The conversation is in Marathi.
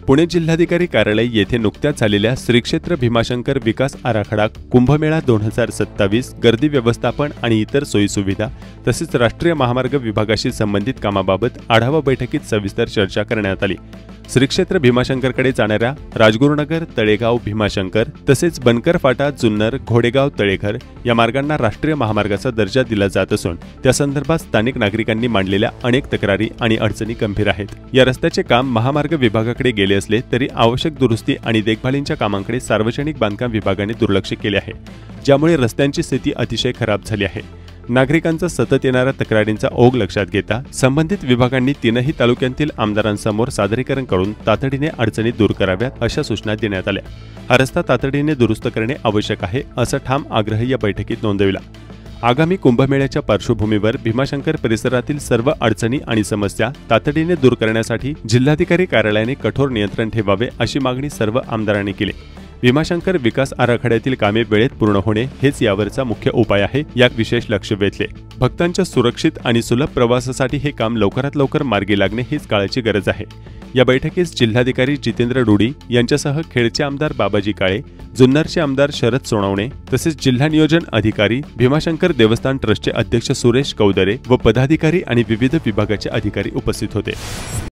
पुणे जिल्हाधिकारी कार्यालय येथे नुकत्याच झालेल्या श्री क्षेत्र भीमाशंकर विकास आराखडा कुंभमेळा 2027 गर्दी व्यवस्थापन आणि इतर सोयीसुविधा तसेच राष्ट्रीय महामार्ग विभागाशी संबंधित कामाबाबत आढावा बैठकीत सविस्तर चर्चा करण्यात आली। श्री क्षेत्र भीमाशंकरकडे जाणाऱ्या राजगुरुनगर तळेगाव भीमाशंकर तसेच बनकर फाटा जुन्नर घोडेगाव तळेघर या मार्गांना राष्ट्रीय महामार्गाचा दर्जा दिला जात असून त्या संदर्भात स्थानिक नागरिकांनी मांडलेल्या अनेक तक्रारी आणि अडचणी गंभीर आहेत। या रस्त्याचे काम महामार्ग विभागाकडे गेले असले तरी आवश्यक दुरुस्ती आणि देखभालीच्या कामांकडे सार्वजनिक बांधकाम विभागाने दुर्लक्ष केले आहे, ज्यामुळे रस्त्यांची स्थिती अतिशय खराब झाली आहे। नागरिकांचा सतत येणाऱ्या तक्रारींचा ओघ लक्षात घेता संबंधित विभागांनी तीनही तालुक्यांतील आमदारांसमोर सादरीकरण करून तातडीने अडचणी दूर कराव्यात अशा सूचना देण्यात आल्या। हा रस्ता तातडीने दुरुस्त करणे आवश्यक आहे असा ठाम आग्रह या बैठकीत नोंदविला। आगामी कुंभमेळ्याच्या पार्श्वभूमीवर भीमाशंकर परिसरातील सर्व अडचणी आणि समस्या तातडीने दूर करण्यासाठी जिल्हाधिकारी कार्यालयाने कठोर नियंत्रण ठेवावे अशी मागणी सर्व आमदारांनी केली। भीमाशंकर विकास आराखड्यातील कामे वेळेत पूर्ण होणे हेच यावरचा मुख्य उपाय आहे, यात विशेष लक्ष वेधले। भक्तांच्या सुरक्षित आणि सुलभ प्रवासासाठी हे काम लवकरात लवकर मार्गी लागणे हीच काळाची गरज आहे। या बैठकीस जिल्हाधिकारी जितेंद्र रुडी यांच्यासह खेडचे आमदार बाबाजी काळे, जुन्नरचे आमदार शरद सोनवणे तसेच जिल्हा नियोजन अधिकारी, भीमाशंकर देवस्थान ट्रस्टचे अध्यक्ष सुरेश कौदरे व पदाधिकारी आणि विविध विभागाचे अधिकारी उपस्थित होते।